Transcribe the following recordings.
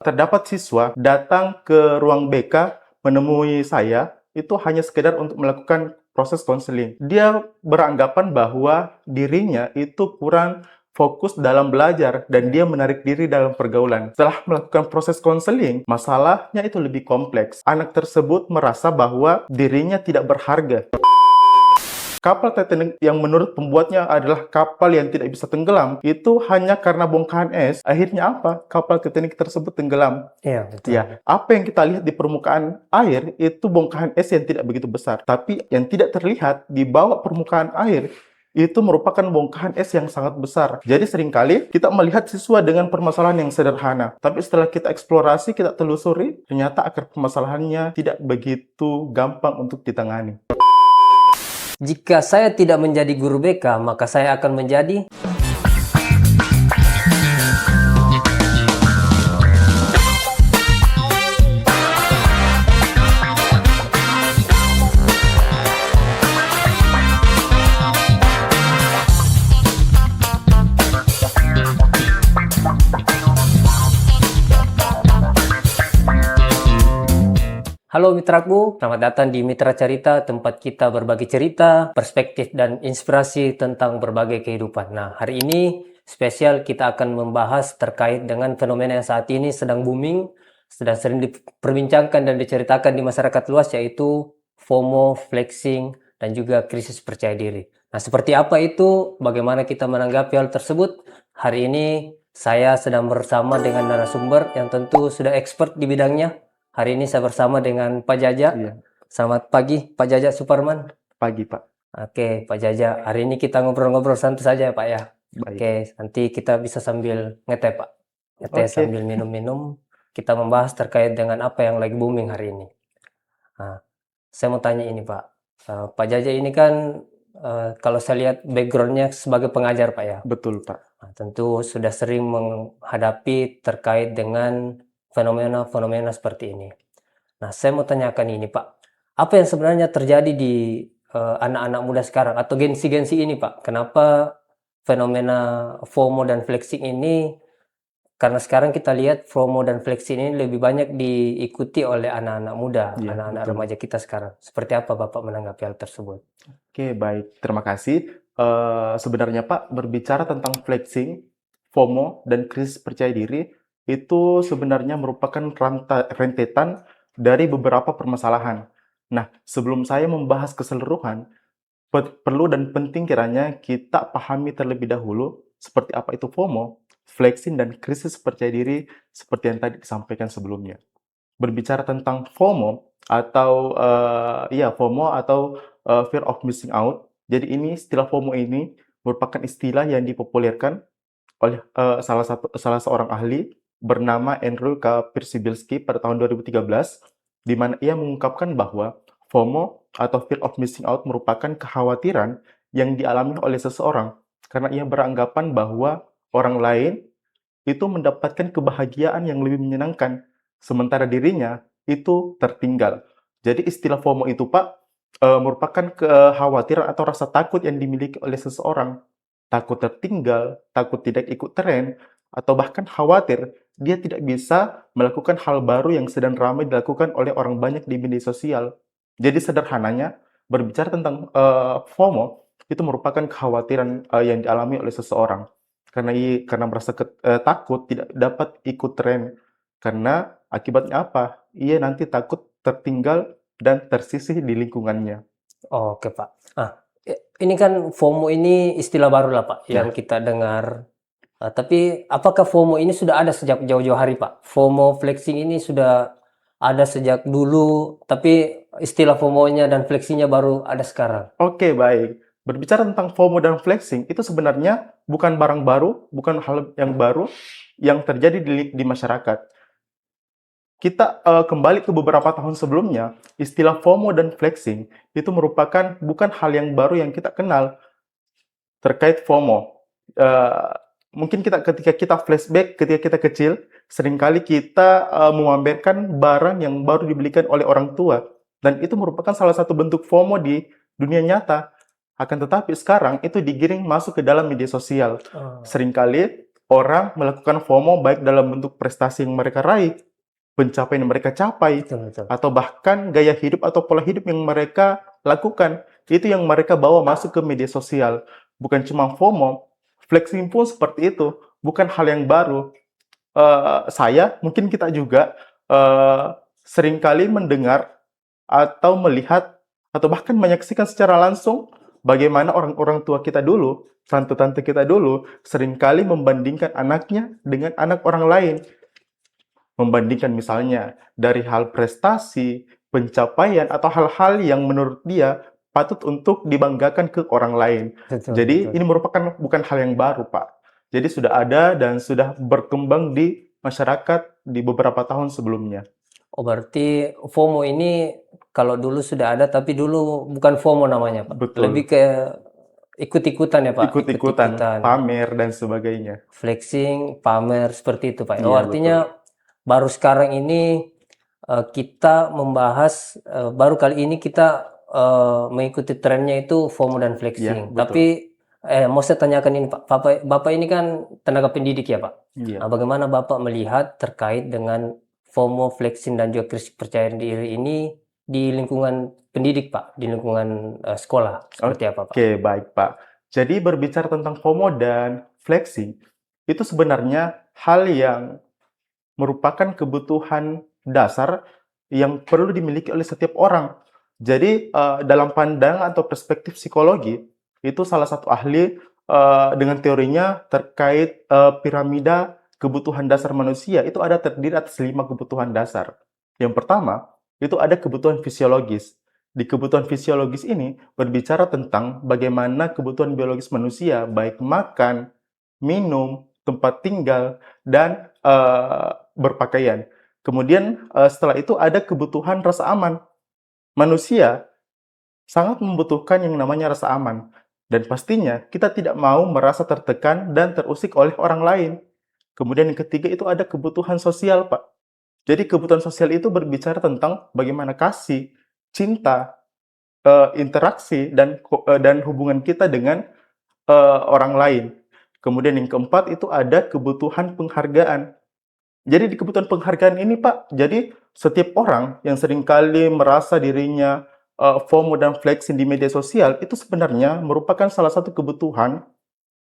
Terdapat siswa datang ke ruang BK menemui saya itu hanya sekedar untuk melakukan proses konseling. Dia beranggapan bahwa dirinya itu kurang fokus dalam belajar dan dia menarik diri dalam pergaulan. Setelah melakukan proses konseling, masalahnya itu lebih kompleks. Anak tersebut merasa bahwa dirinya tidak berharga. Kapal Titanic yang menurut pembuatnya adalah kapal yang tidak bisa tenggelam, itu hanya karena bongkahan es. Akhirnya apa? Kapal Titanic tersebut tenggelam. Iya, betul. Ya, apa yang kita lihat di permukaan air itu bongkahan es yang tidak begitu besar. Tapi yang tidak terlihat di bawah permukaan air itu merupakan bongkahan es yang sangat besar. Jadi seringkali kita melihat siswa dengan permasalahan yang sederhana. Tapi setelah kita eksplorasi, kita telusuri, ternyata akar permasalahannya tidak begitu gampang untuk ditangani. Jika saya tidak menjadi guru BK, maka saya akan menjadi... Halo mitraku, selamat datang di Mitra Cerita, tempat kita berbagi cerita, perspektif, dan inspirasi tentang berbagai kehidupan. Nah, hari ini spesial kita akan membahas terkait dengan fenomena yang saat ini sedang booming, sedang sering diperbincangkan dan diceritakan di masyarakat luas, yaitu FOMO, flexing, dan juga krisis percaya diri. Nah, seperti apa itu? Bagaimana kita menanggapi hal tersebut? Hari ini saya sedang bersama dengan narasumber yang tentu sudah expert di bidangnya. Hari ini saya bersama dengan Pak Jaja. Iya. Selamat pagi, Pak Jaja Suparman. Pagi, Pak. Oke, Pak Jaja. Hari ini kita ngobrol-ngobrol santai saja ya, Pak ya. Baik. Oke, nanti kita bisa sambil ngeteh, Pak. Ngeteh Oke. sambil minum-minum. Kita membahas terkait dengan apa yang lagi booming hari ini. Nah, saya mau tanya ini, Pak. Pak Jaja ini kan, kalau saya lihat background-nya sebagai pengajar, Pak ya. Betul, Pak. Nah, tentu sudah sering menghadapi terkait dengan fenomena-fenomena seperti ini. Nah, saya mau tanyakan ini, Pak. Apa yang sebenarnya terjadi di anak-anak muda sekarang atau gensi-gensi ini, Pak? Kenapa fenomena FOMO dan flexing ini, karena sekarang kita lihat FOMO dan flexing ini lebih banyak diikuti oleh anak-anak muda, Iya, anak-anak betul. remaja kita sekarang. Seperti apa Bapak menanggapi hal tersebut? Oke, baik. Terima kasih. Sebenarnya, Pak, berbicara tentang flexing, FOMO, dan krisis percaya diri, itu sebenarnya merupakan rentetan dari beberapa permasalahan. Nah, sebelum saya membahas keseluruhan, perlu dan penting kiranya kita pahami terlebih dahulu seperti apa itu FOMO, flexing, dan krisis percaya diri seperti yang tadi disampaikan sebelumnya. Berbicara tentang FOMO atau FOMO atau fear of missing out. Jadi ini istilah FOMO ini merupakan istilah yang dipopulerkan oleh salah seorang ahli bernama Andrew Kapirsibilski pada tahun 2013, di mana ia mengungkapkan bahwa FOMO atau fear of missing out merupakan kekhawatiran yang dialami oleh seseorang karena ia beranggapan bahwa orang lain itu mendapatkan kebahagiaan yang lebih menyenangkan, sementara dirinya itu tertinggal. Jadi istilah FOMO itu, Pak, merupakan kekhawatiran atau rasa takut yang dimiliki oleh seseorang. Takut tertinggal, takut tidak ikut tren, atau bahkan khawatir dia tidak bisa melakukan hal baru yang sedang ramai dilakukan oleh orang banyak di media sosial. Jadi sederhananya, berbicara tentang FOMO, itu merupakan kekhawatiran yang dialami oleh seseorang. Karena merasa takut tidak dapat ikut tren. Karena akibatnya apa? Ia nanti takut tertinggal dan tersisih di lingkungannya. Oke, Pak. Ini kan FOMO ini istilah baru lah, Pak, yang Ya. kita dengar. Tapi apakah FOMO ini sudah ada sejak jauh-jauh hari, Pak? FOMO flexing ini sudah ada sejak dulu, tapi istilah FOMO-nya dan flexing-nya baru ada sekarang. Oke, baik. Berbicara tentang FOMO dan flexing, itu sebenarnya bukan barang baru, bukan hal yang baru yang terjadi di masyarakat. Kita kembali ke beberapa tahun sebelumnya, istilah FOMO dan flexing itu merupakan bukan hal yang baru yang kita kenal terkait FOMO. Mungkin ketika kita flashback, ketika kita kecil, seringkali kita memamerkan barang yang baru dibelikan oleh orang tua. Dan itu merupakan salah satu bentuk FOMO di dunia nyata. Akan tetapi sekarang itu digiring masuk ke dalam media sosial. Seringkali orang melakukan FOMO baik dalam bentuk prestasi yang mereka raih, pencapaian yang mereka capai, Betul, betul. atau bahkan gaya hidup atau pola hidup yang mereka lakukan. Itu yang mereka bawa masuk ke media sosial. Bukan cuma FOMO, flexing pun seperti itu. Bukan hal yang baru. Saya, mungkin kita juga seringkali mendengar atau melihat atau bahkan menyaksikan secara langsung bagaimana orang-orang tua kita dulu, tante-tante kita dulu, seringkali membandingkan anaknya dengan anak orang lain. Membandingkan misalnya dari hal prestasi, pencapaian, atau hal-hal yang menurut dia patut untuk dibanggakan ke orang lain. Betul, Jadi betul. ini merupakan bukan hal yang baru, Pak. Jadi sudah ada dan sudah berkembang di masyarakat di beberapa tahun sebelumnya. Oh, berarti FOMO ini kalau dulu sudah ada, tapi dulu bukan FOMO namanya, Pak. Lebih Betul. ke ikut-ikutan ya, Pak? Ikut-ikutan, Ikut-ikutan. pamer, dan sebagainya. Flexing, pamer, seperti itu, Pak. Oh, Iya, betul. artinya baru sekarang ini kita membahas, baru kali ini kita mengikuti trennya itu FOMO dan Iya, flexing. betul. Tapi mau saya tanyakan ini, Pak. Bapak ini kan tenaga pendidik ya, Pak. Iya. Nah, bagaimana Bapak melihat terkait dengan FOMO, flexing, dan juga krisis percaya diri ini di lingkungan pendidik, Pak, di lingkungan sekolah, seperti apa, Pak? Oke, baik, Pak. Jadi berbicara tentang FOMO dan flexing, itu sebenarnya hal yang merupakan kebutuhan dasar yang perlu dimiliki oleh setiap orang. Jadi, dalam pandangan atau perspektif psikologi, itu salah satu ahli dengan teorinya terkait piramida kebutuhan dasar manusia, itu ada terdiri atas 5 kebutuhan dasar. Yang pertama, itu ada kebutuhan fisiologis. Di kebutuhan fisiologis ini berbicara tentang bagaimana kebutuhan biologis manusia, baik makan, minum, tempat tinggal, dan berpakaian. Kemudian setelah itu ada kebutuhan rasa aman. Manusia sangat membutuhkan yang namanya rasa aman. Dan pastinya kita tidak mau merasa tertekan dan terusik oleh orang lain. Kemudian yang ketiga itu ada kebutuhan sosial, Pak. Jadi kebutuhan sosial itu berbicara tentang bagaimana kasih, cinta, interaksi, dan hubungan kita dengan orang lain. Kemudian yang keempat itu ada kebutuhan penghargaan. Jadi di kebutuhan penghargaan ini, Pak, jadi setiap orang yang seringkali merasa dirinya FOMO dan flexing di media sosial itu sebenarnya merupakan salah satu kebutuhan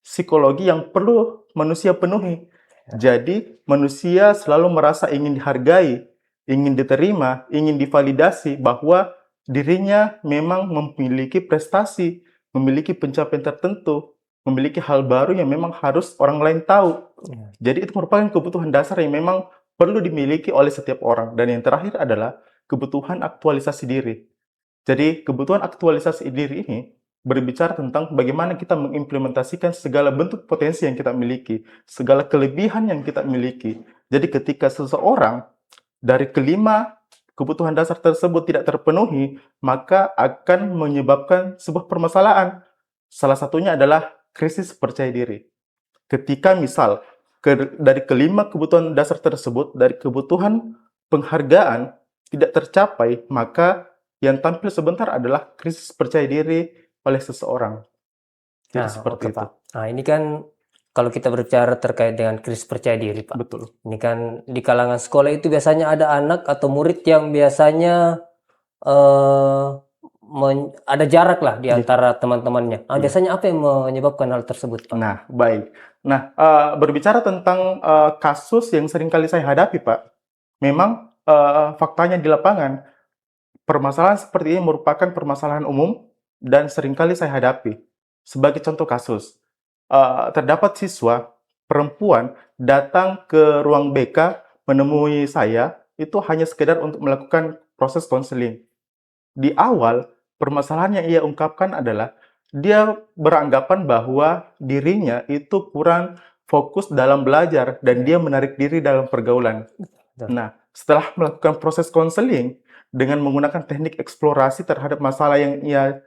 psikologi yang perlu manusia penuhi. Jadi manusia selalu merasa ingin dihargai, ingin diterima, ingin divalidasi bahwa dirinya memang memiliki prestasi, memiliki pencapaian tertentu, memiliki hal baru yang memang harus orang lain tahu. Ya. Jadi itu merupakan kebutuhan dasar yang memang perlu dimiliki oleh setiap orang. Dan yang terakhir adalah kebutuhan aktualisasi diri. Jadi kebutuhan aktualisasi diri ini berbicara tentang bagaimana kita mengimplementasikan segala bentuk potensi yang kita miliki, segala kelebihan yang kita miliki. Jadi ketika seseorang dari kelima kebutuhan dasar tersebut tidak terpenuhi, maka akan menyebabkan sebuah permasalahan. Salah satunya adalah krisis percaya diri. Ketika misal dari kelima kebutuhan dasar tersebut, dari kebutuhan penghargaan tidak tercapai, maka yang tampil sebentar adalah krisis percaya diri oleh seseorang. Jadi Nah, seperti oke, itu. Pak. Nah, ini kan kalau kita berbicara terkait dengan krisis percaya diri, Pak. Betul. Ini kan di kalangan sekolah itu biasanya ada anak atau murid yang biasanya eh, ada jarak lah di Iya. antara teman-temannya. Nah, Iya. biasanya apa yang menyebabkan hal tersebut, Pak? Nah, baik. Nah, berbicara tentang kasus yang sering kali saya hadapi, Pak, memang faktanya di lapangan, permasalahan seperti ini merupakan permasalahan umum dan seringkali saya hadapi. Sebagai contoh kasus, terdapat siswa perempuan datang ke ruang BK menemui saya itu hanya sekedar untuk melakukan proses konseling. Di awal, permasalahan yang ia ungkapkan adalah dia beranggapan bahwa dirinya itu kurang fokus dalam belajar dan dia menarik diri dalam pergaulan. Betul. Nah, setelah melakukan proses konseling dengan menggunakan teknik eksplorasi terhadap masalah yang ia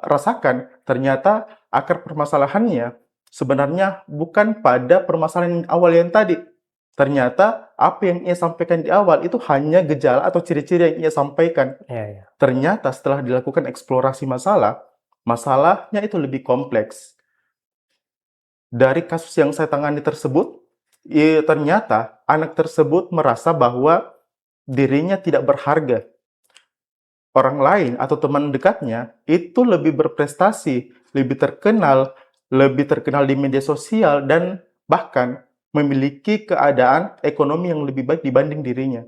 rasakan, ternyata akar permasalahannya sebenarnya bukan pada permasalahan awal yang tadi. Ternyata apa yang ia sampaikan di awal itu hanya gejala atau ciri-ciri yang ia sampaikan. Ya, ya. Ternyata setelah dilakukan eksplorasi masalah, masalahnya itu lebih kompleks. dari kasus yang saya tangani tersebut, ternyata anak tersebut merasa bahwa dirinya tidak berharga. Orang lain atau teman dekatnya itu lebih berprestasi, lebih terkenal di media sosial, dan bahkan memiliki keadaan ekonomi yang lebih baik dibanding dirinya.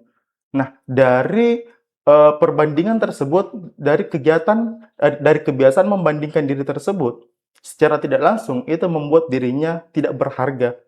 Nah, dari perbandingan tersebut, dari kebiasaan membandingkan diri tersebut, secara tidak langsung itu membuat dirinya tidak berharga.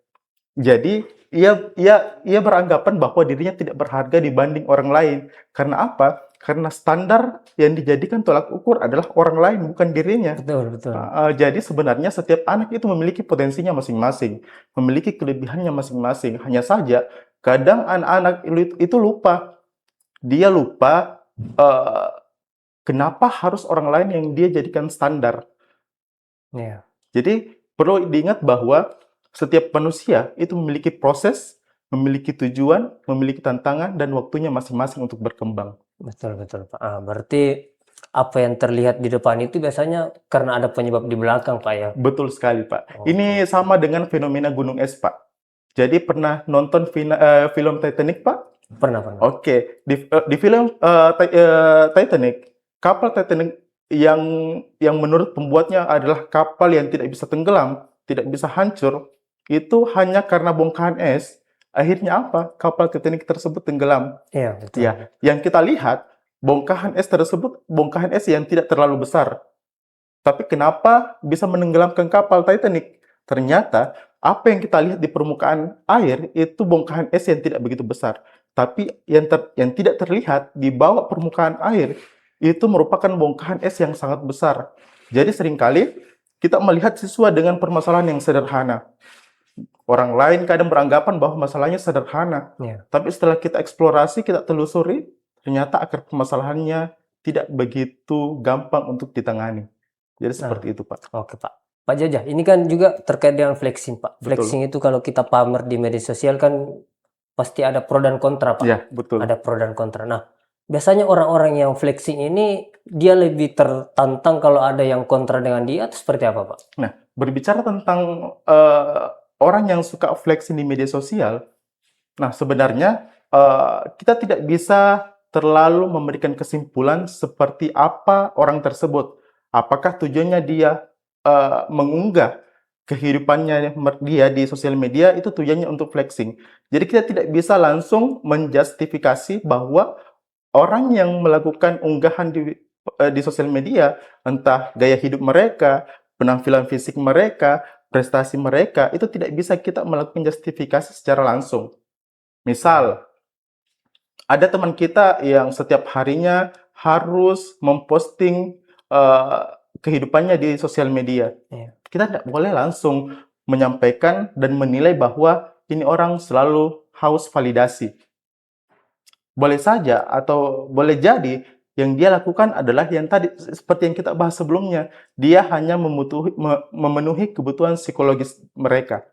Jadi ia beranggapan bahwa dirinya tidak berharga dibanding orang lain. Karena apa? Karena standar yang dijadikan tolak ukur adalah orang lain, bukan dirinya. Betul, betul. Jadi sebenarnya setiap anak itu memiliki potensinya masing-masing, memiliki kelebihannya masing-masing. Hanya saja kadang anak-anak itu lupa. Dia lupa kenapa harus orang lain yang dia jadikan standar. Iya. Jadi perlu diingat bahwa setiap manusia itu memiliki proses, memiliki tujuan, memiliki tantangan, dan waktunya masing-masing untuk berkembang. Betul, betul, Pak. Berarti apa yang terlihat di depan itu biasanya karena ada penyebab di belakang, Pak, ya? Betul sekali, Pak. Oke. Ini sama dengan fenomena gunung es, Pak. Jadi pernah nonton film Titanic, Pak? Pernah, pernah. Oke, di film Titanic, kapal Titanic yang menurut pembuatnya adalah kapal yang tidak bisa tenggelam, tidak bisa hancur, itu hanya karena bongkahan es. Akhirnya apa? Kapal Titanic tersebut tenggelam. Iya, betul. Ya, yang kita lihat bongkahan es tersebut bongkahan es yang tidak terlalu besar. Tapi kenapa bisa menenggelamkan kapal Titanic? Ternyata apa yang kita lihat di permukaan air itu bongkahan es yang tidak begitu besar. Tapi yang tidak terlihat di bawah permukaan air itu merupakan bongkahan es yang sangat besar. Jadi seringkali kita melihat siswa dengan permasalahan yang sederhana. Orang lain kadang beranggapan bahwa masalahnya sederhana. Iya. Tapi setelah kita eksplorasi, kita telusuri, ternyata akar permasalahannya tidak begitu gampang untuk ditangani. Jadi Nah, seperti itu, Pak. oke, Pak. Pak Jajah, ini kan juga terkait dengan flexing, Pak. Betul. Flexing itu kalau kita pamer di media sosial kan pasti ada pro dan kontra, Pak. Ya, betul. Ada pro dan kontra. Nah, biasanya orang-orang yang flexing ini dia lebih tertantang kalau ada yang kontra dengan dia atau seperti apa, Pak? Nah, berbicara tentang orang yang suka flexing di media sosial, nah sebenarnya kita tidak bisa terlalu memberikan kesimpulan seperti apa orang tersebut. Apakah tujuannya dia mengunggah kehidupannya dia di sosial media itu tujuannya untuk flexing. Jadi kita tidak bisa langsung menjustifikasi bahwa orang yang melakukan unggahan di sosial media, entah gaya hidup mereka, penampilan fisik mereka, prestasi mereka, itu tidak bisa kita melakukan justifikasi secara langsung. Misal, ada teman kita yang setiap harinya harus memposting kehidupannya di sosial media. Iya. Kita tidak boleh langsung menyampaikan dan menilai bahwa ini orang selalu haus validasi. Boleh saja atau boleh jadi yang dia lakukan adalah yang tadi seperti yang kita bahas sebelumnya, dia hanya memenuhi kebutuhan psikologis mereka.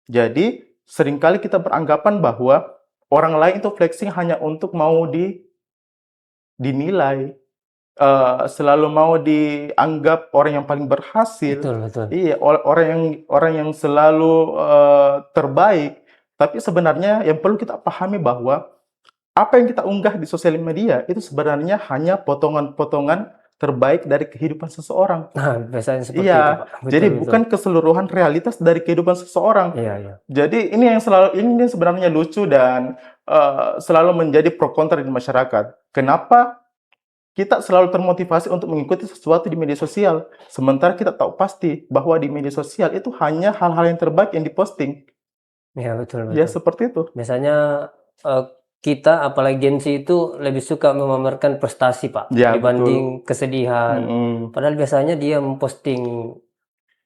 Jadi seringkali kita beranggapan bahwa orang lain itu flexing hanya untuk mau dinilai, selalu mau dianggap orang yang paling berhasil. Betul, betul. Iya, orang yang selalu terbaik. Tapi sebenarnya yang perlu kita pahami bahwa apa yang kita unggah di sosial media itu sebenarnya hanya potongan-potongan terbaik dari kehidupan seseorang. Nah, biasanya seperti itu, Iya, Pak. Betul, jadi betul. bukan keseluruhan realitas dari kehidupan seseorang. Iya, iya. Jadi ini sebenarnya lucu dan selalu menjadi pro kontra di masyarakat. Kenapa kita selalu termotivasi untuk mengikuti sesuatu di media sosial, sementara kita tahu pasti bahwa di media sosial itu hanya hal-hal yang terbaik yang diposting. Iya, betul, Ya, betul. seperti itu. Biasanya kita apalagi Gen Z itu lebih suka memamerkan prestasi, Pak, Ya, dibanding kesedihan. Padahal biasanya dia memposting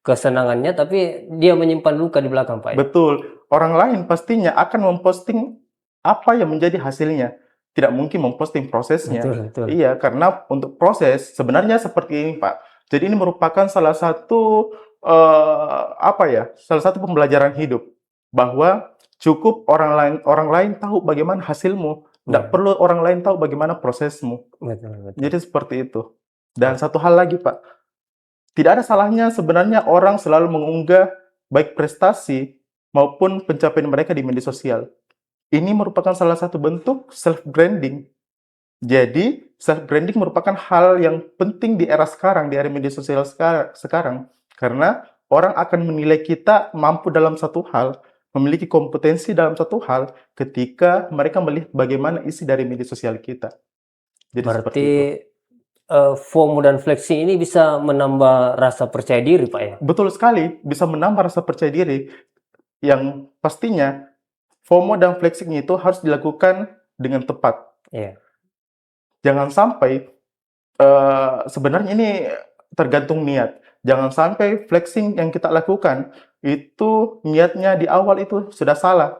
kesenangannya, tapi dia menyimpan luka di belakang, Pak, ya? Betul. Orang lain pastinya akan memposting apa yang menjadi hasilnya. Tidak mungkin memposting prosesnya. Betul, betul. Iya, karena untuk proses sebenarnya seperti ini, Pak. Jadi ini merupakan salah satu salah satu pembelajaran hidup bahwa cukup orang lain tahu bagaimana hasilmu, tidak Iya. perlu orang lain tahu bagaimana prosesmu. Betul, betul. Jadi seperti itu. Dan satu hal lagi, Pak, tidak ada salahnya sebenarnya orang selalu mengunggah baik prestasi maupun pencapaian mereka di media sosial. Ini merupakan salah satu bentuk self-branding. Jadi, self-branding merupakan hal yang penting di era sekarang, di era media sosial sekarang. Karena orang akan menilai kita mampu dalam satu hal, memiliki kompetensi dalam satu hal, ketika mereka melihat bagaimana isi dari media sosial kita. Jadi seperti Berarti itu. FOMO dan flexing ini bisa menambah rasa percaya diri, Pak ya? Betul sekali, bisa menambah rasa percaya diri yang pastinya FOMO dan flexing itu harus dilakukan dengan tepat. Iya. Jangan sampai sebenarnya ini tergantung niat. Jangan sampai flexing yang kita lakukan itu niatnya di awal itu sudah salah.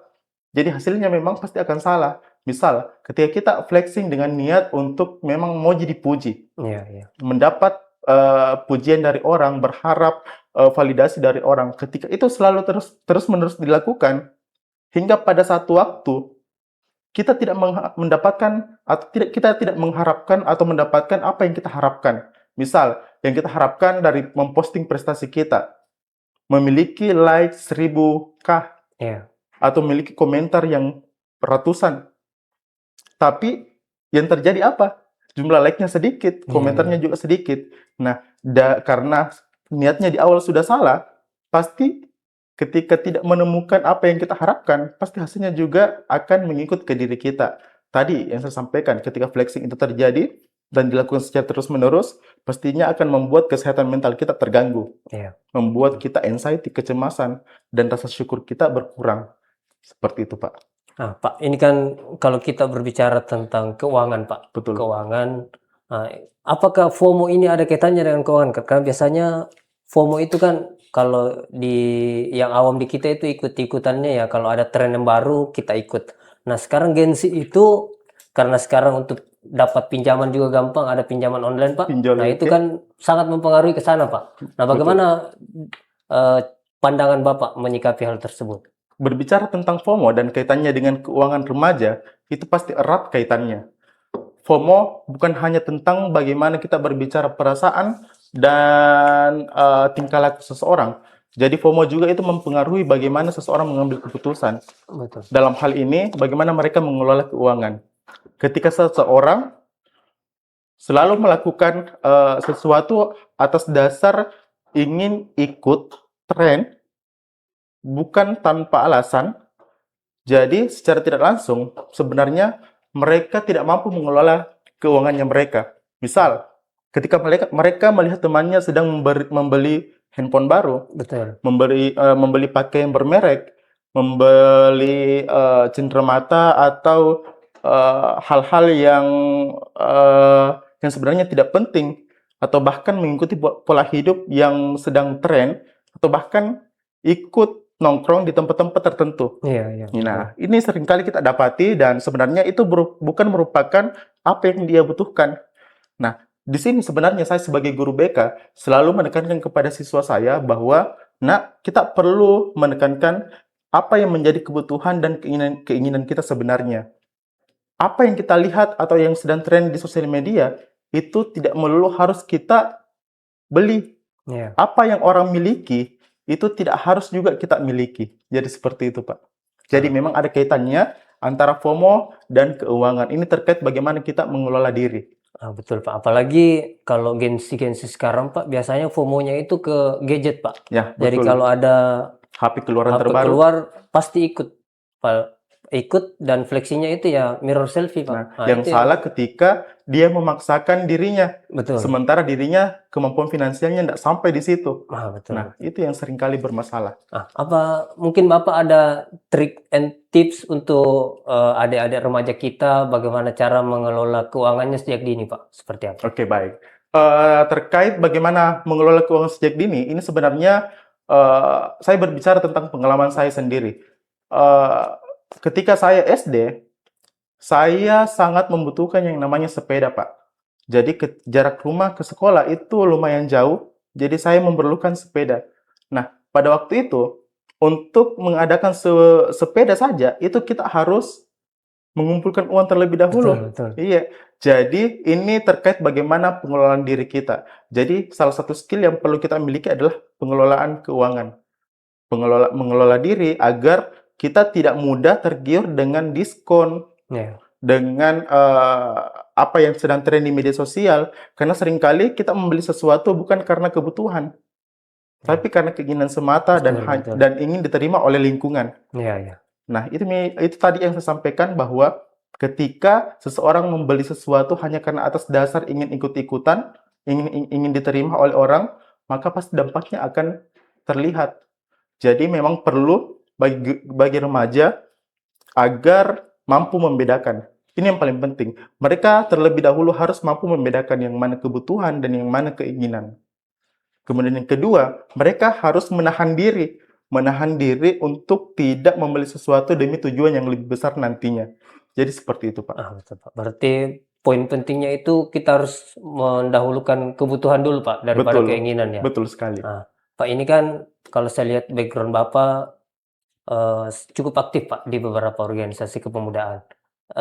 Jadi hasilnya memang pasti akan salah. Misal, ketika kita flexing dengan niat untuk memang mau dipuji, Iya, iya. mendapat pujian dari orang, berharap validasi dari orang. Ketika itu selalu terus-menerus dilakukan, hingga pada satu waktu kita tidak mendapatkan atau kita tidak mengharapkan atau mendapatkan apa yang kita harapkan. Misal, yang kita harapkan dari memposting prestasi kita, memiliki like 1000K Iya. atau memiliki komentar yang ratusan. Tapi yang terjadi apa? Jumlah like-nya sedikit, Iya, komentarnya iya. juga sedikit. Nah, karena niatnya di awal sudah salah, pasti ketika tidak menemukan apa yang kita harapkan, pasti hasilnya juga akan mengikut ke diri kita. Tadi yang saya sampaikan, ketika flexing itu terjadi dan dilakukan secara terus-menerus, pastinya akan membuat kesehatan mental kita terganggu, Iya. membuat kita anxiety, kecemasan, dan rasa syukur kita berkurang. Seperti itu, Pak. Nah, Pak, ini kan kalau kita berbicara tentang keuangan, Pak. Betul. Keuangan, apakah FOMO ini ada kaitannya dengan keuangan? Karena biasanya FOMO itu kan kalau di yang awam di kita itu ikut-ikutannya ya, kalau ada tren yang baru kita ikut. Nah, sekarang Gen Z itu karena sekarang untuk dapat pinjaman juga gampang, ada pinjaman online, Pak. Pinjol, Nah, itu oke. kan sangat mempengaruhi ke sana, Pak. Nah, Betul. bagaimana pandangan Bapak menyikapi hal tersebut? Berbicara tentang FOMO dan kaitannya dengan keuangan remaja, itu pasti erat kaitannya. FOMO bukan hanya tentang bagaimana kita berbicara perasaan dan tingkah laku seseorang. Jadi FOMO juga itu mempengaruhi bagaimana seseorang mengambil keputusan. Betul. Dalam hal ini, bagaimana mereka mengelola keuangan. Ketika seseorang selalu melakukan sesuatu atas dasar ingin ikut tren, bukan tanpa alasan, jadi secara tidak langsung sebenarnya mereka tidak mampu mengelola keuangannya mereka. Misal, ketika mereka melihat temannya sedang membeli handphone baru, Betul. membeli pakaian bermerek, membeli cenderamata atau hal-hal yang sebenarnya tidak penting, atau bahkan mengikuti pola hidup yang sedang tren, atau bahkan ikut nongkrong di tempat-tempat tertentu. Iya, iya. Nah, ini seringkali kita dapati dan sebenarnya itu bukan merupakan apa yang dia butuhkan. Nah, di sini sebenarnya saya sebagai guru BK selalu menekankan kepada siswa saya bahwa, nak, kita perlu menekankan apa yang menjadi kebutuhan dan keinginan kita sebenarnya. Apa yang kita lihat atau yang sedang tren di sosial media itu tidak melulu harus kita beli. Iya. Apa yang orang miliki itu tidak harus juga kita miliki. Jadi seperti itu, Pak. Jadi memang ada kaitannya antara FOMO dan keuangan. Ini terkait bagaimana kita mengelola diri. Betul, Pak. Apalagi kalau Gen Z sekarang, Pak, biasanya FOMO-nya itu ke gadget, Pak. Ya, Jadi betul. kalau ada HP keluaran HP terbaru. keluar pasti ikut, Pak. Ikut dan fleksinya itu ya mirror selfie, Pak. Nah, Nah, yang itu ya. salah ketika dia memaksakan dirinya, Betul. sementara dirinya kemampuan finansialnya tidak sampai di situ. Betul. Nah, itu yang seringkali bermasalah. Apa mungkin Bapak ada trik and tips untuk adik-adik remaja kita bagaimana cara mengelola keuangannya sejak dini, Pak? Seperti apa? Oke, baik. Terkait bagaimana mengelola keuangan sejak dini, ini sebenarnya saya berbicara tentang pengalaman saya sendiri. Ketika saya SD, saya sangat membutuhkan yang namanya sepeda, Pak. Jadi jarak rumah ke sekolah itu lumayan jauh, jadi saya memerlukan sepeda. Nah, pada waktu itu, untuk mengadakan sepeda saja, itu kita harus mengumpulkan uang terlebih dahulu. Betul. Iya. Jadi ini terkait bagaimana pengelolaan diri kita. Jadi salah satu skill yang perlu kita miliki adalah pengelolaan keuangan. mengelola diri agar kita tidak mudah tergiur dengan diskon, Ya, dengan apa yang sedang tren di media sosial. Karena seringkali kita membeli sesuatu bukan karena kebutuhan, ya. tapi karena keinginan semata Betul, betul. dan ingin diterima oleh lingkungan. Ya, ya. Nah, itu tadi yang saya sampaikan bahwa ketika seseorang membeli sesuatu hanya karena atas dasar ingin ikut-ikutan, ingin diterima oleh orang, maka pasti dampaknya akan terlihat. Jadi memang perlu bagi remaja agar mampu membedakan. Ini yang paling penting. Mereka terlebih dahulu harus mampu membedakan yang mana kebutuhan dan yang mana keinginan. Kemudian yang kedua, mereka harus menahan diri untuk tidak membeli sesuatu demi tujuan yang lebih besar nantinya. Jadi seperti itu, Pak. Betul, Pak. Berarti poin pentingnya itu kita harus mendahulukan kebutuhan dulu, Pak, daripada Betul, keinginan ya. betul sekali. Nah, Pak ini kan kalau saya lihat background Bapak cukup aktif, Pak, di beberapa organisasi kepemudaan.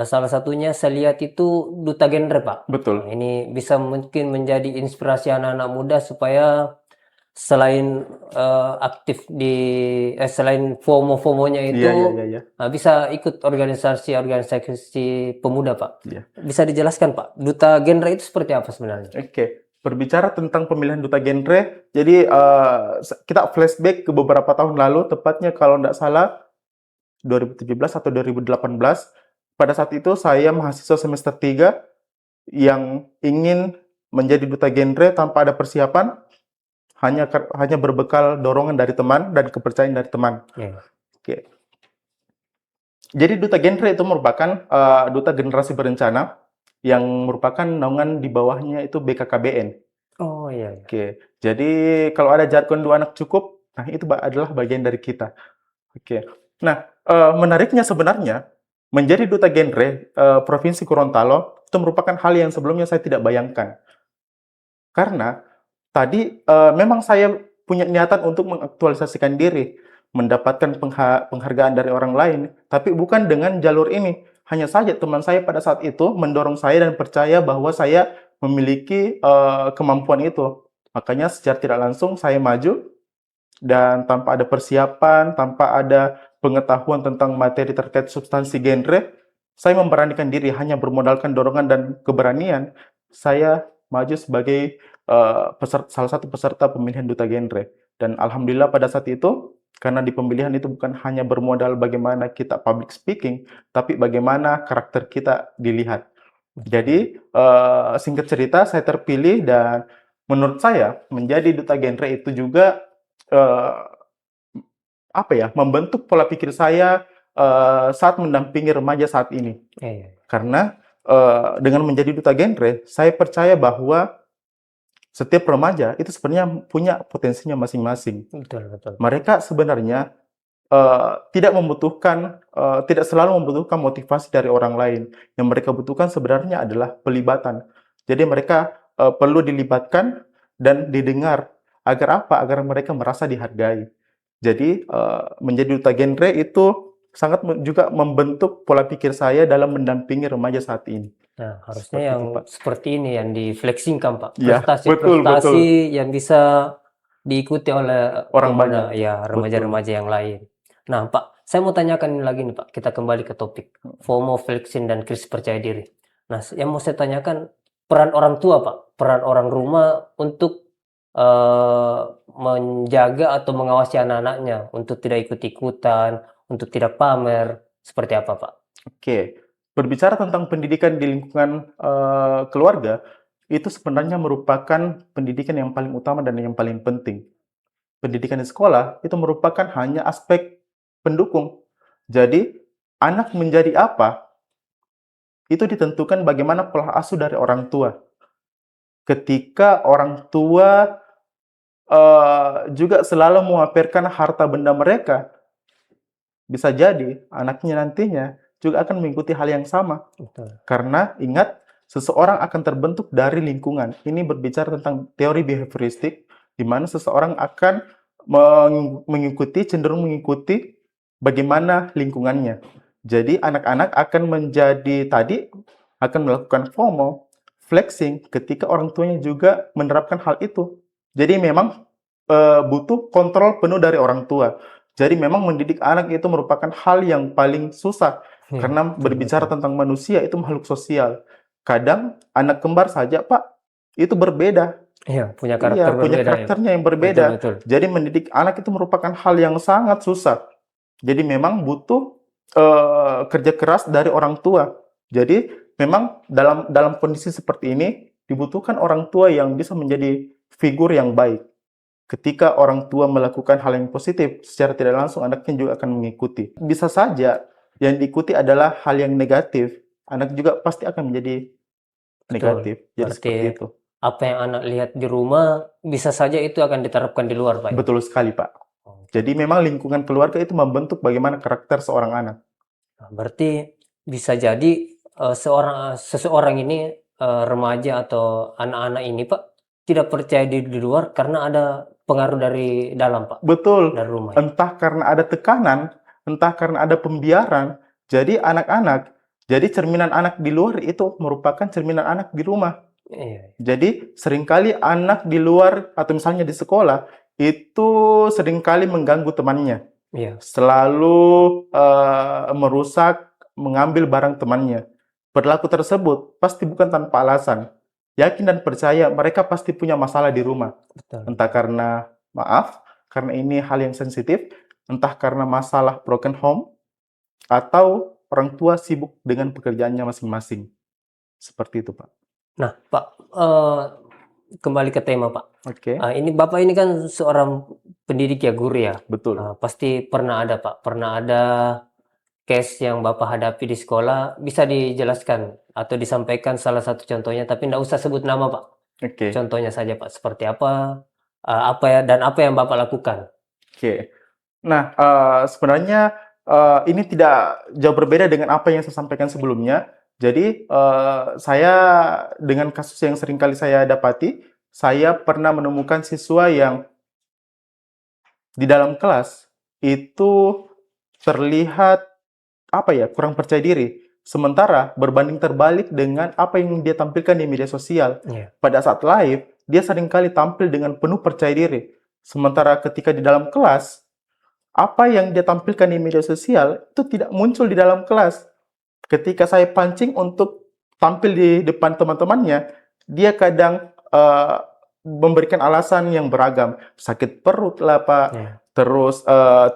Salah satunya saya lihat itu duta genre, Pak. Nah, Betul. ini bisa mungkin menjadi inspirasi anak-anak muda supaya selain aktif selain FOMO-FOMO-nya Iya, iya, itu iya, iya. bisa ikut organisasi-organisasi pemuda, Pak. Iya. Bisa dijelaskan, Pak, duta genre itu seperti apa sebenarnya? Oke. Berbicara tentang pemilihan duta genre, jadi kita flashback ke beberapa tahun lalu, tepatnya kalau tidak salah 2017 atau 2018. Pada saat itu saya mahasiswa semester 3 yang ingin menjadi duta genre tanpa ada persiapan, hanya berbekal dorongan dari teman dan kepercayaan dari teman. Ya. Oke. Jadi duta genre itu merupakan duta generasi berencana yang merupakan naungan di bawahnya itu BKKBN. Oh, iya, iya. Oke. Jadi kalau ada jargon dua anak cukup, nah itu adalah bagian dari kita. Oke. Nah, menariknya sebenarnya menjadi duta genre Provinsi Gorontalo itu merupakan hal yang sebelumnya saya tidak bayangkan. Karena tadi memang saya punya niatan untuk mengaktualisasikan diri, mendapatkan penghargaan dari orang lain, tapi bukan dengan jalur ini. Hanya saja teman saya pada saat itu mendorong saya dan percaya bahwa saya memiliki kemampuan itu. Makanya secara tidak langsung saya maju dan tanpa ada persiapan, tanpa ada pengetahuan tentang materi terkait substansi genre, saya memberanikan diri hanya bermodalkan dorongan dan keberanian. Saya maju sebagai salah satu peserta pemilihan duta genre. Dan alhamdulillah pada saat itu, karena di pemilihan itu bukan hanya bermodal bagaimana kita public speaking, tapi bagaimana karakter kita dilihat. Jadi singkat cerita saya terpilih dan menurut saya menjadi duta genre itu juga eh, apa ya, membentuk pola pikir saya saat mendampingi remaja saat ini. Iya, iya. Karena dengan menjadi duta genre, saya percaya bahwa setiap remaja itu sebenarnya punya potensinya masing-masing. Betul, betul. Mereka sebenarnya tidak selalu membutuhkan motivasi dari orang lain. Yang mereka butuhkan sebenarnya adalah pelibatan. Jadi mereka perlu dilibatkan dan didengar. Agar apa? Agar mereka merasa dihargai. Jadi menjadi duta genre itu sangat juga membentuk pola pikir saya dalam mendampingi remaja saat ini. Nah, harusnya Seperti yang itu, Pak. seperti ini yang difleksingkan, Pak. Ya, betul, Prestasi-prestasi yang bisa diikuti oleh orang pemuda, banyak. ya, Betul. remaja-remaja yang lain. Nah, Pak, saya mau tanyakan ini lagi nih, Pak. Kita kembali ke topik FOMO, flexing, dan krisis percaya diri. Nah, yang mau saya tanyakan peran orang tua, Pak, peran orang rumah untuk menjaga atau mengawasi anak-anaknya untuk tidak ikut-ikutan, untuk tidak pamer, seperti apa, Pak? Oke, berbicara tentang pendidikan di lingkungan keluarga, itu sebenarnya merupakan pendidikan yang paling utama dan yang paling penting. Pendidikan di sekolah itu merupakan hanya aspek pendukung. Jadi, anak menjadi apa, itu ditentukan bagaimana pola asuh dari orang tua. Ketika orang tua juga selalu memamerkan harta benda mereka, bisa jadi anaknya nantinya juga akan mengikuti hal yang sama. Betul. Karena ingat, seseorang akan terbentuk dari lingkungan. Ini berbicara tentang teori behavioristik, di mana seseorang akan cenderung mengikuti bagaimana lingkungannya. Jadi anak-anak akan melakukan FOMO, flexing, ketika orang tuanya juga menerapkan hal itu. Jadi memang butuh kontrol penuh dari orang tua. Jadi memang mendidik anak itu merupakan hal yang paling susah Iya, karena betul berbicara betul. tentang manusia itu makhluk sosial. Kadang anak kembar saja, Pak, itu berbeda. Iya, punya karakter Iya, punya berbeda ya, Pak. karakternya yang Betul berbeda. betul. Jadi mendidik anak itu merupakan hal yang sangat susah. Jadi memang butuh kerja keras dari orang tua. Jadi memang dalam dalam kondisi seperti ini dibutuhkan orang tua yang bisa menjadi figur yang baik. Ketika orang tua melakukan hal yang positif, secara tidak langsung anaknya juga akan mengikuti. Bisa saja yang diikuti adalah hal yang negatif, anak juga pasti akan menjadi Betul. negatif. Jadi Berarti seperti itu. apa yang anak lihat di rumah bisa saja itu akan diterapkan di luar, Pak ya? Betul sekali, Pak. Oke. Jadi memang lingkungan keluarga itu membentuk bagaimana karakter seorang anak. Nah, berarti bisa jadi seseorang ini remaja atau anak-anak ini, Pak, tidak percaya diri di luar karena ada pengaruh dari dalam, Pak, Betul, dari rumah ya. entah karena ada tekanan, entah karena ada pembiaran. Jadi anak-anak, jadi cerminan anak di luar itu merupakan cerminan anak di rumah. Iya, Jadi seringkali anak di luar atau misalnya di sekolah itu seringkali mengganggu temannya, iya, selalu merusak, mengambil barang temannya. Perilaku tersebut pasti bukan tanpa alasan. Yakin dan percaya mereka pasti punya masalah di rumah. betul. Entah karena maaf, karena ini hal yang sensitif, entah karena masalah broken home, atau orang tua sibuk dengan pekerjaannya masing-masing. Seperti itu, Pak. Nah, Pak, kembali ke tema, Pak. Oke, Ini Bapak ini kan seorang pendidik ya, guru ya. betul. Pasti pernah ada, Pak, pernah ada case yang Bapak hadapi di sekolah, bisa dijelaskan atau disampaikan salah satu contohnya, tapi nggak usah sebut nama, Pak. Oke, Contohnya saja, Pak, seperti apa ya, dan apa yang Bapak lakukan? oke. Nah, sebenarnya ini tidak jauh berbeda dengan apa yang saya sampaikan sebelumnya. Jadi, saya dengan kasus yang sering kali saya dapati, saya pernah menemukan siswa yang di dalam kelas itu terlihat apa ya, kurang percaya diri. Sementara berbanding terbalik dengan apa yang dia tampilkan di media sosial. Iya, Pada saat live, dia seringkali tampil dengan penuh percaya diri. Sementara ketika di dalam kelas, apa yang dia tampilkan di media sosial itu tidak muncul di dalam kelas. Ketika saya pancing untuk tampil di depan teman-temannya, dia kadang memberikan alasan yang beragam. Sakit perut lah, Pak. iya, Terus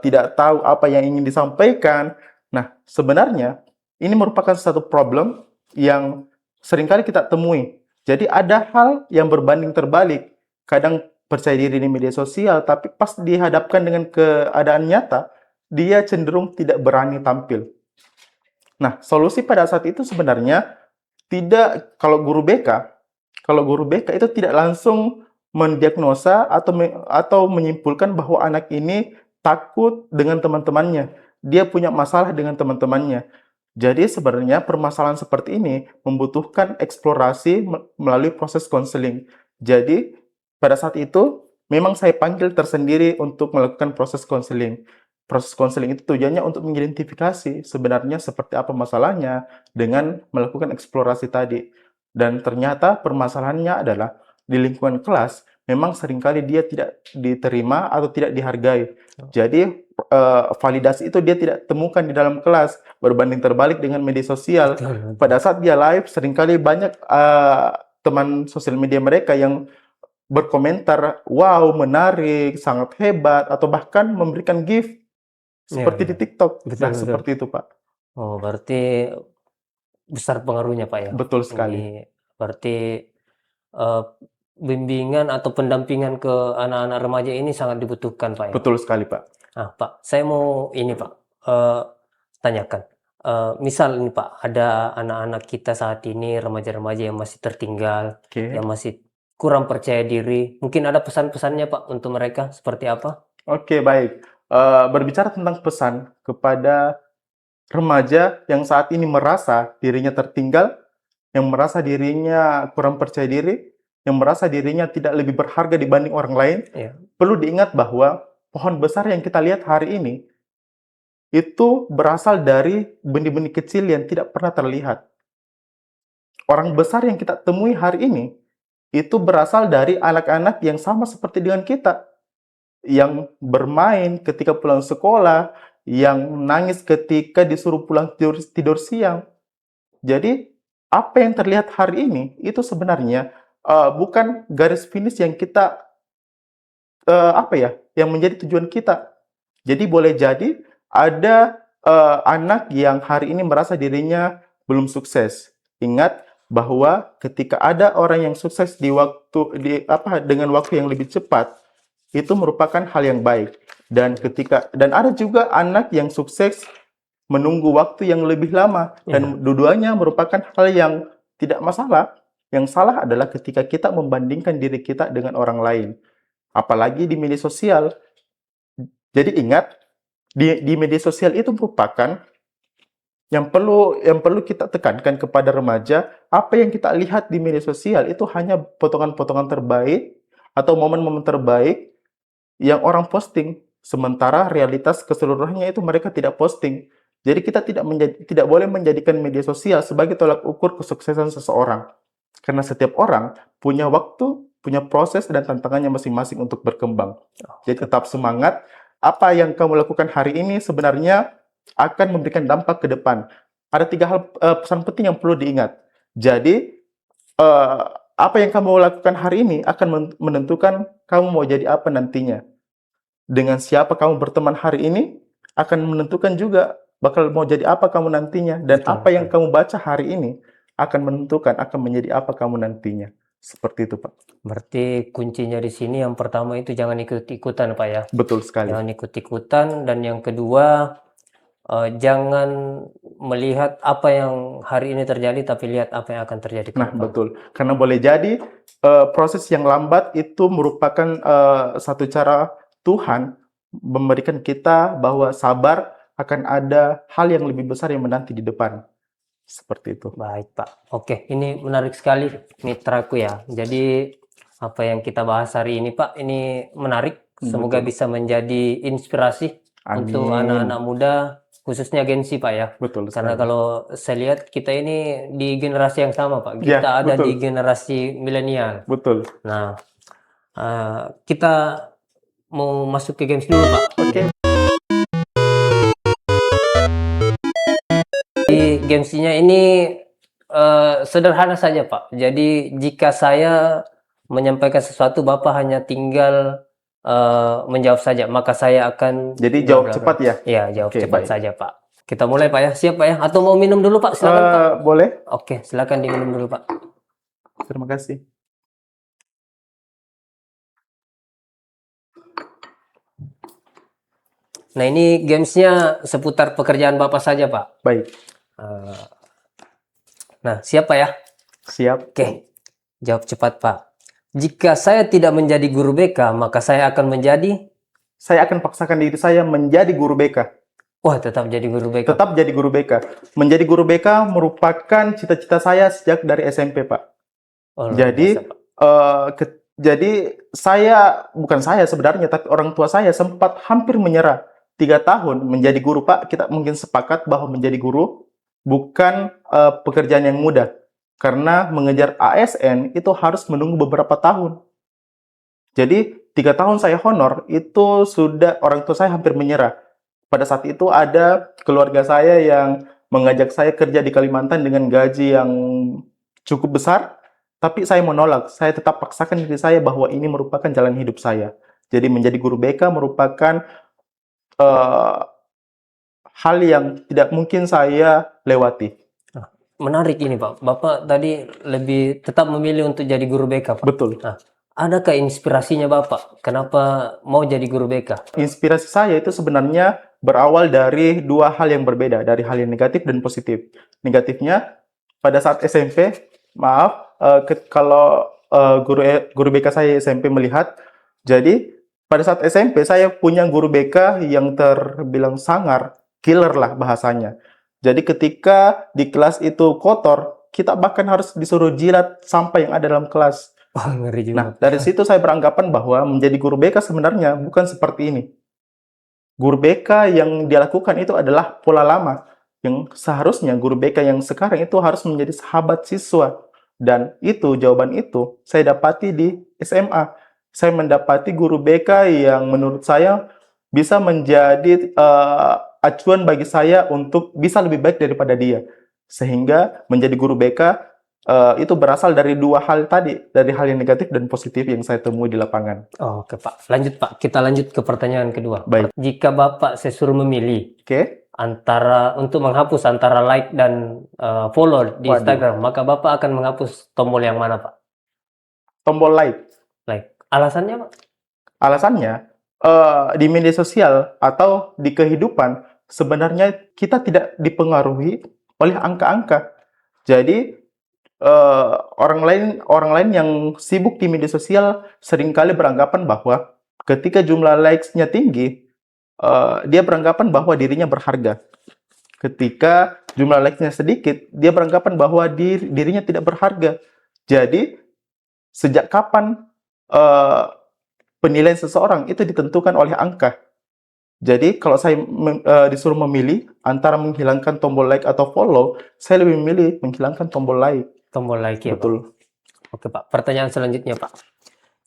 tidak tahu apa yang ingin disampaikan. Nah, sebenarnya ini merupakan satu problem yang seringkali kita temui. Jadi ada hal yang berbanding terbalik. Kadang percaya diri di media sosial, tapi pas dihadapkan dengan keadaan nyata, dia cenderung tidak berani tampil. Nah, solusi pada saat itu sebenarnya tidak kalau guru BK itu tidak langsung mendiagnosa atau menyimpulkan bahwa anak ini takut dengan teman-temannya. Dia punya masalah dengan teman-temannya. Jadi sebenarnya permasalahan seperti ini membutuhkan eksplorasi melalui proses konseling. Jadi pada saat itu memang saya panggil tersendiri untuk melakukan proses konseling. Proses konseling itu tujuannya untuk mengidentifikasi sebenarnya seperti apa masalahnya dengan melakukan eksplorasi tadi. Dan ternyata permasalahannya adalah di lingkungan kelas memang seringkali dia tidak diterima atau tidak dihargai. Jadi validasi itu dia tidak temukan di dalam kelas, berbanding terbalik dengan media sosial. betul betul. Pada saat dia live, seringkali banyak teman sosial media mereka yang berkomentar, wow, menarik, sangat hebat, atau bahkan memberikan gift Iya seperti di iya, TikTok. betul Nah, betul. seperti itu, Pak. Oh, berarti besar pengaruhnya, Pak, ya? Betul sekali. Ini berarti, eee, bimbingan atau pendampingan ke anak-anak remaja ini sangat dibutuhkan, Pak, ya? Betul sekali, Pak. Nah, Pak, saya mau ini, Pak, eee, tanyakan, misal ini, Pak, ada anak-anak kita saat ini, remaja-remaja yang masih tertinggal, Oke. yang masih kurang percaya diri, mungkin ada pesan-pesannya, Pak, untuk mereka seperti apa? Oke, baik. Berbicara tentang pesan kepada remaja yang saat ini merasa dirinya tertinggal, yang merasa dirinya kurang percaya diri, yang merasa dirinya tidak lebih berharga dibanding orang lain, Iya, perlu diingat bahwa pohon besar yang kita lihat hari ini itu berasal dari benih-benih kecil yang tidak pernah terlihat. Orang besar yang kita temui hari ini itu berasal dari anak-anak yang sama seperti dengan kita. yang bermain ketika pulang sekolah, yang nangis ketika disuruh pulang tidur siang. Jadi, apa yang terlihat hari ini itu sebenarnya bukan garis finish yang kita yang menjadi tujuan kita. Jadi boleh jadi ada anak yang hari ini merasa dirinya belum sukses. Ingat bahwa ketika ada orang yang sukses dengan waktu yang lebih cepat, itu merupakan hal yang baik. Dan ada juga anak yang sukses menunggu waktu yang lebih lama, dan dua-duanya merupakan hal yang tidak masalah. Yang salah adalah ketika kita membandingkan diri kita dengan orang lain, apalagi di media sosial. Jadi ingat, di media sosial itu merupakan yang perlu kita tekankan kepada remaja. Apa yang kita lihat di media sosial itu hanya potongan-potongan terbaik atau momen-momen terbaik yang orang posting, sementara realitas keseluruhannya itu mereka tidak posting. Jadi kita tidak boleh menjadikan media sosial sebagai tolak ukur kesuksesan seseorang. Karena setiap orang punya waktu, punya proses dan tantangannya masing-masing untuk berkembang. Jadi tetap semangat. Apa yang kamu lakukan hari ini sebenarnya akan memberikan dampak ke depan. Ada 3 hal pesan penting yang perlu diingat. Jadi apa yang kamu lakukan hari ini akan menentukan kamu mau jadi apa nantinya. Dengan siapa kamu berteman hari ini akan menentukan juga bakal mau jadi apa kamu nantinya. Dan Betul, apa yang kamu baca hari ini akan menentukan akan menjadi apa kamu nantinya. Seperti itu, Pak. Berarti kuncinya di sini yang pertama itu jangan ikut-ikutan, Pak ya. Betul sekali. Jangan ikut-ikutan, dan yang kedua jangan melihat apa yang hari ini terjadi, tapi lihat apa yang akan terjadi ke Nah, depan. betul. Karena boleh jadi proses yang lambat itu merupakan satu cara Tuhan memberikan kita bahwa sabar, akan ada hal yang lebih besar yang menanti di depan. Seperti itu. Baik, Pak. Oke, ini menarik sekali mitraku ya. Jadi apa yang kita bahas hari ini, Pak, ini menarik. Semoga Betul. bisa menjadi inspirasi untuk Amin. anak-anak muda, khususnya Gen Z, Pak ya. Betul Karena sekali. kalau saya lihat kita ini di generasi yang sama, Pak. Ya, Kita ada betul. di generasi milenial. Betul. Nah, kita mau masuk ke games dulu, Pak. Oke. Di gamesnya ini sederhana saja, Pak. Jadi jika saya menyampaikan sesuatu, Bapak hanya tinggal menjawab saja, maka saya akan Jadi bla jawab bla bla. cepat ya? Iya, jawab Oke, cepat baik. saja, Pak. Kita mulai, Pak ya. Siap, Pak ya? Atau mau minum dulu, Pak? Silakan, Pak. Boleh. Oke, silakan diminum dulu, Pak. Terima kasih. Nah, ini gamesnya seputar pekerjaan Bapak saja, Pak. Baik. Nah, siap, Pak ya? Siap. Oke, jawab cepat, Pak. Jika saya tidak menjadi guru BK, maka saya akan menjadi... Saya akan paksakan diri saya menjadi guru BK. Wah, tetap jadi guru BK. Tetap jadi guru BK. Menjadi guru BK merupakan cita-cita saya sejak dari SMP, Pak. Oh, luar Jadi, biasa, Pak. jadi bukan saya sebenarnya, tapi orang tua saya sempat hampir menyerah. 3 tahun menjadi guru, Pak. Kita mungkin sepakat bahwa menjadi guru bukan pekerjaan yang mudah. Karena mengejar ASN itu harus menunggu beberapa tahun. Jadi 3 tahun saya honor, itu sudah orang tua saya hampir menyerah. Pada saat itu ada keluarga saya yang mengajak saya kerja di Kalimantan dengan gaji yang cukup besar, tapi saya menolak. Saya tetap paksakan diri saya bahwa ini merupakan jalan hidup saya. Jadi menjadi guru BK merupakan hal yang tidak mungkin saya lewati. Menarik ini, Pak. Bapak tadi lebih tetap memilih untuk jadi guru BK, Pak. Betul. Nah, adakah inspirasinya Bapak? Kenapa mau jadi guru BK? Inspirasi saya itu sebenarnya berawal dari 2 hal yang berbeda, dari hal yang negatif dan positif. Negatifnya, pada saat SMP, kalau guru BK saya SMP melihat, jadi pada saat SMP saya punya guru BK yang terbilang sangar, killer lah bahasanya. Jadi ketika di kelas itu kotor, kita bahkan harus disuruh jilat sampah yang ada dalam kelas. Wah, ngeri juga. Nah, dari situ saya beranggapan bahwa menjadi guru BK sebenarnya bukan seperti ini. Guru BK yang dia lakukan itu adalah pola lama, yang seharusnya guru BK yang sekarang itu harus menjadi sahabat siswa. Dan itu, jawaban itu saya dapati di SMA. saya mendapati guru BK yang menurut saya bisa menjadi acuan bagi saya untuk bisa lebih baik daripada dia. Sehingga menjadi guru BK itu berasal dari dua hal tadi, dari hal yang negatif dan positif yang saya temui di lapangan. Oh, oke Pak. Lanjut Pak, kita lanjut ke pertanyaan kedua. Baik. Jika Bapak saya suruh memilih Oke. antara untuk menghapus antara like dan follow di Waduh. Instagram, maka Bapak akan menghapus tombol yang mana Pak? Tombol like. Like. Alasannya Pak? Alasannya, di media sosial atau di kehidupan, sebenarnya kita tidak dipengaruhi oleh angka-angka. Jadi, orang lain yang sibuk di media sosial seringkali beranggapan bahwa ketika jumlah likes-nya tinggi, dia beranggapan bahwa dirinya berharga. Ketika jumlah likes-nya sedikit, dia beranggapan bahwa dirinya tidak berharga. Jadi, sejak kapan penilaian seseorang itu ditentukan oleh angka? Jadi, kalau saya disuruh memilih antara menghilangkan tombol like atau follow, saya lebih memilih menghilangkan tombol like. Tombol like ya Pak. Betul. Oke Pak, pertanyaan selanjutnya Pak.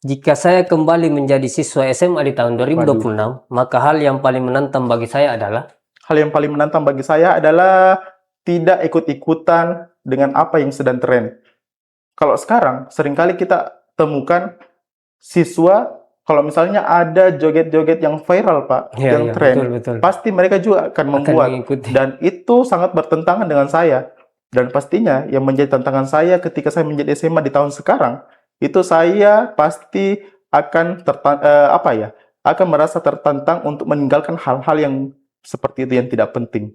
Jika saya kembali menjadi siswa SMA di tahun 2026, maka hal yang paling menantang bagi saya adalah? Hal yang paling menantang bagi saya adalah tidak ikut-ikutan dengan apa yang sedang tren. Kalau sekarang, seringkali kita temukan siswa, kalau misalnya ada joget-joget yang viral, Pak, Ya, yang ya, tren, betul. pasti mereka juga akan membuat. mengikuti. Dan itu sangat bertentangan dengan saya. Dan pastinya yang menjadi tantangan saya ketika saya menjadi SMA di tahun sekarang, itu saya pasti akan akan merasa tertantang untuk meninggalkan hal-hal yang seperti itu yang tidak penting.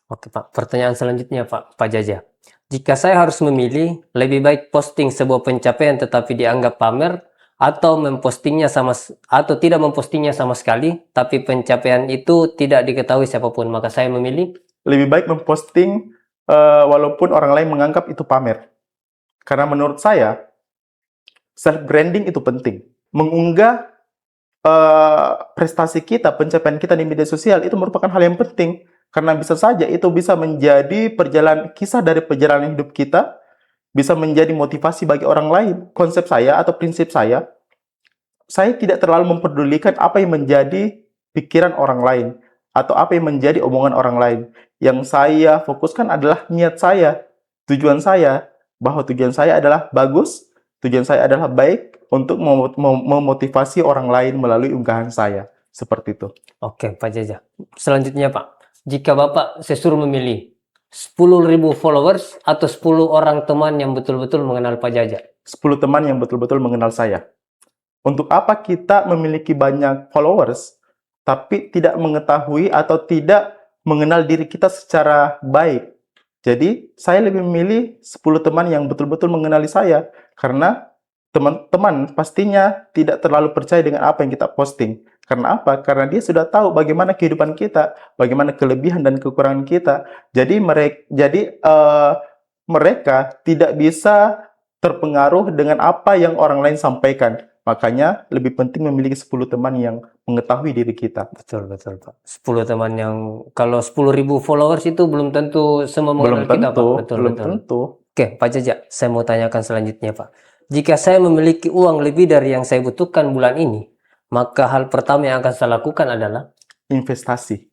Oke Pak, pertanyaan selanjutnya Pak Jaja. Jika saya harus memilih, lebih baik posting sebuah pencapaian tetapi dianggap pamer, atau tidak mempostingnya sama sekali, tapi pencapaian itu tidak diketahui siapapun, maka saya memilih lebih baik memposting walaupun orang lain menganggap itu pamer. Karena menurut saya, self-branding itu penting. Mengunggah prestasi kita, pencapaian kita di media sosial itu merupakan hal yang penting. Karena bisa saja itu bisa menjadi kisah dari perjalanan hidup kita, bisa menjadi motivasi bagi orang lain. Konsep saya atau prinsip saya tidak terlalu mempedulikan apa yang menjadi pikiran orang lain atau apa yang menjadi omongan orang lain. Yang saya fokuskan adalah niat saya, tujuan saya, bahwa tujuan saya adalah bagus, tujuan saya adalah baik untuk memotivasi orang lain melalui unggahan saya. Seperti itu. Oke, Pak Jaja. Selanjutnya, Pak. Jika Bapak saya suruh memilih 10.000 followers atau 10 orang teman yang betul-betul mengenal Pak Jaja? 10 teman yang betul-betul mengenal saya. Untuk apa kita memiliki banyak followers, tapi tidak mengetahui atau tidak mengenal diri kita secara baik? Jadi, saya lebih memilih 10 teman yang betul-betul mengenali saya. Karena teman-teman pastinya tidak terlalu percaya dengan apa yang kita posting. Karena apa? Karena dia sudah tahu bagaimana kehidupan kita, bagaimana kelebihan dan kekurangan kita. Jadi mereka tidak bisa terpengaruh dengan apa yang orang lain sampaikan. Makanya lebih penting memiliki 10 teman yang mengetahui diri kita. Betul, Pak. 10 teman yang, kalau 10.000 followers itu belum tentu semua mengenal kita, Pak. Belum tentu. Oke, Pak Jaja, saya mau tanyakan selanjutnya, Pak. Jika saya memiliki uang lebih dari yang saya butuhkan bulan ini, maka hal pertama yang akan saya lakukan adalah? Investasi.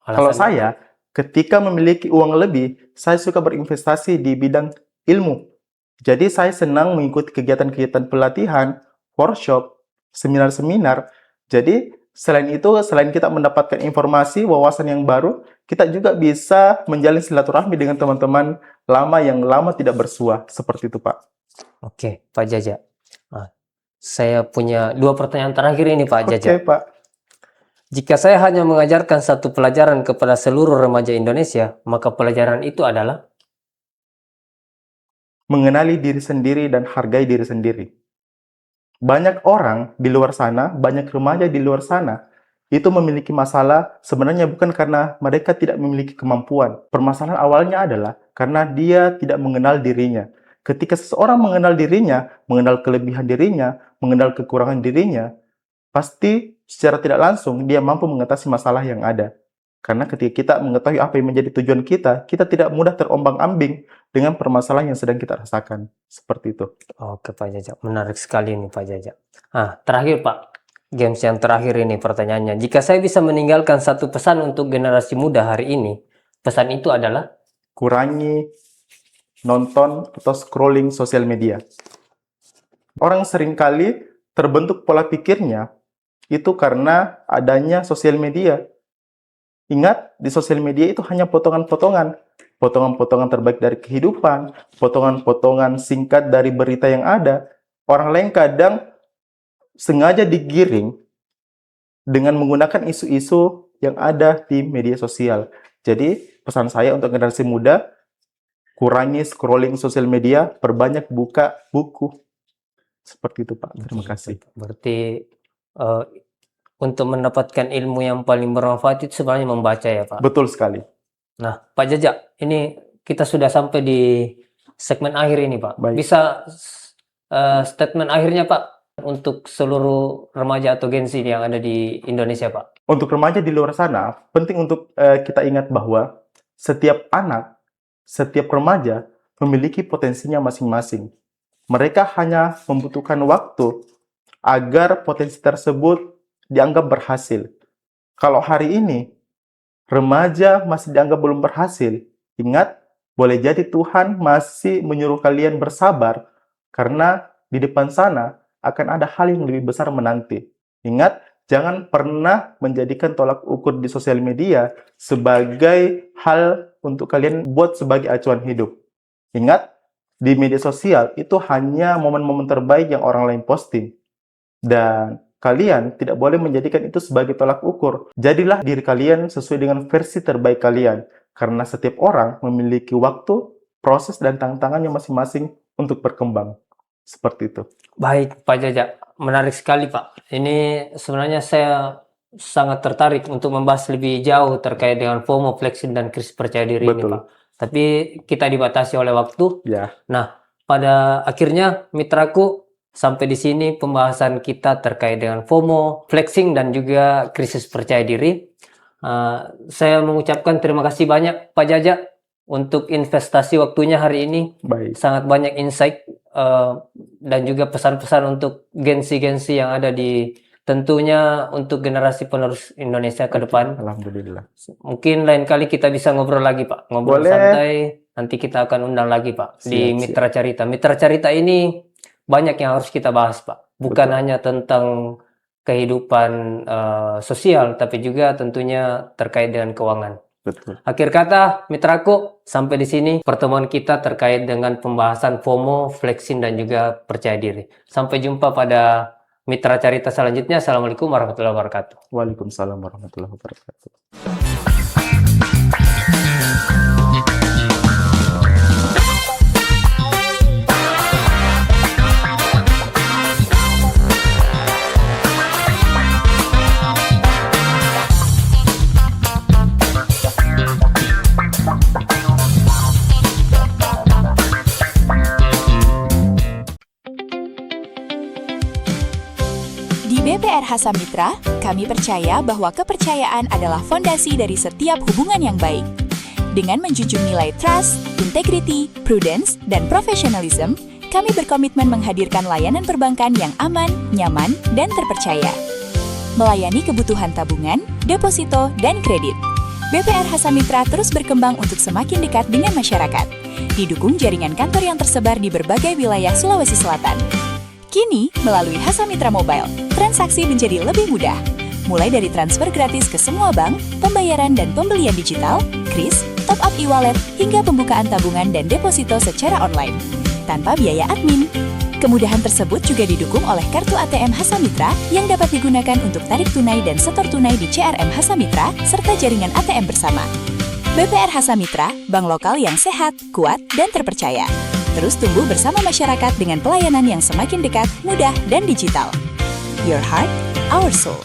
Alasannya? Kalau saya, ketika memiliki uang lebih, saya suka berinvestasi di bidang ilmu. Jadi saya senang mengikuti kegiatan-kegiatan pelatihan, workshop, seminar-seminar. Jadi selain itu, selain kita mendapatkan informasi, wawasan yang baru, kita juga bisa menjalin silaturahmi dengan teman-teman lama yang lama tidak bersua. Seperti itu, Pak. Oke, Pak Jaja. Nah, saya punya 2 pertanyaan terakhir ini, Pak Jaja. Oke, Pak. Jika saya hanya mengajarkan satu pelajaran kepada seluruh remaja Indonesia, maka pelajaran itu adalah? Mengenali diri sendiri dan hargai diri sendiri. Banyak orang di luar sana, banyak remaja di luar sana, itu memiliki masalah sebenarnya bukan karena mereka tidak memiliki kemampuan. Permasalahan awalnya adalah karena dia tidak mengenal dirinya. Ketika seseorang mengenal dirinya, mengenal kelebihan dirinya, mengenal kekurangan dirinya, pasti secara tidak langsung dia mampu mengatasi masalah yang ada. Karena ketika kita mengetahui apa yang menjadi tujuan kita, kita tidak mudah terombang-ambing dengan permasalahan yang sedang kita rasakan. Seperti itu. Oke Pak Jaja, menarik sekali nih Pak Jaja. Nah, terakhir Pak, games yang terakhir ini pertanyaannya. Jika saya bisa meninggalkan satu pesan untuk generasi muda hari ini, pesan itu adalah? Kurangi nonton atau scrolling sosial media. Orang seringkali terbentuk pola pikirnya itu karena adanya sosial media. Ingat, di sosial media itu hanya potongan-potongan. Potongan-potongan terbaik dari kehidupan, potongan-potongan singkat dari berita yang ada. Orang lain kadang sengaja digiring dengan menggunakan isu-isu yang ada di media sosial. Jadi, pesan saya untuk generasi muda, kurangi scrolling sosial media, perbanyak buka buku. Seperti itu, Pak. Terima kasih. Berarti untuk mendapatkan ilmu yang paling bermanfaat itu sebenarnya membaca ya Pak? Betul sekali. Nah, Pak Jaja, ini kita sudah sampai di segmen akhir ini Pak. Baik. Bisa statement akhirnya Pak untuk seluruh remaja atau Gen Z yang ada di Indonesia Pak? Untuk remaja di luar sana, penting untuk kita ingat bahwa setiap anak, setiap remaja memiliki potensinya masing-masing. Mereka hanya membutuhkan waktu agar potensi tersebut dianggap berhasil. Kalau hari ini remaja masih dianggap belum berhasil, ingat, boleh jadi Tuhan masih menyuruh kalian bersabar karena di depan sana akan ada hal yang lebih besar menanti. Ingat, jangan pernah menjadikan tolak ukur di sosial media sebagai hal untuk kalian buat sebagai acuan hidup. Ingat, di media sosial itu hanya momen-momen terbaik yang orang lain posting. Dan kalian tidak boleh menjadikan itu sebagai tolak ukur. Jadilah diri kalian sesuai dengan versi terbaik kalian. Karena setiap orang memiliki waktu, proses, dan tantangannya masing-masing untuk berkembang. Seperti itu. Baik, Pak Jaja. Menarik sekali, Pak. Ini sebenarnya saya sangat tertarik untuk membahas lebih jauh terkait dengan FOMO, flexing, dan krisis percaya diri ini, Betul. Pak. Tapi kita dibatasi oleh waktu. Ya, Nah, pada akhirnya, mitraku, sampai di sini pembahasan kita terkait dengan FOMO, flexing, dan juga krisis percaya diri. Saya mengucapkan terima kasih banyak Pak Jaja untuk investasi waktunya hari ini. baik. Sangat banyak insight dan juga pesan-pesan untuk gensi-gensi yang ada di tentunya untuk generasi penerus Indonesia ke depan. Alhamdulillah. Mungkin lain kali kita bisa ngobrol lagi Pak. Ngobrol Boleh. santai. Nanti kita akan undang lagi Pak di Siap, Mitra Carita. Mitra Carita ini banyak yang harus kita bahas Pak. Bukan Betul. hanya tentang kehidupan sosial, tapi juga tentunya terkait dengan keuangan. Betul. Akhir kata, mitraku, sampai di sini pertemuan kita terkait dengan pembahasan FOMO, flexing, dan juga percaya diri. Sampai jumpa pada Mitra Carita selanjutnya. Assalamualaikum warahmatullahi wabarakatuh. Waalaikumsalam warahmatullahi wabarakatuh. Di BPR Hasamitra, kami percaya bahwa kepercayaan adalah fondasi dari setiap hubungan yang baik. Dengan menjunjung nilai trust, integrity, prudence, dan professionalism, kami berkomitmen menghadirkan layanan perbankan yang aman, nyaman, dan terpercaya. Melayani kebutuhan tabungan, deposito, dan kredit. BPR Hasamitra terus berkembang untuk semakin dekat dengan masyarakat. Didukung jaringan kantor yang tersebar di berbagai wilayah Sulawesi Selatan. Kini, melalui Hasamitra Mobile, transaksi menjadi lebih mudah. Mulai dari transfer gratis ke semua bank, pembayaran dan pembelian digital, kris, top-up e-wallet, hingga pembukaan tabungan dan deposito secara online. Tanpa biaya admin. Kemudahan tersebut juga didukung oleh kartu ATM Hasamitra yang dapat digunakan untuk tarik tunai dan setor tunai di CRM Hasamitra, serta jaringan ATM bersama. BPR Hasamitra, bank lokal yang sehat, kuat, dan terpercaya. Terus tumbuh bersama masyarakat dengan pelayanan yang semakin dekat, mudah, dan digital. Your heart, our soul.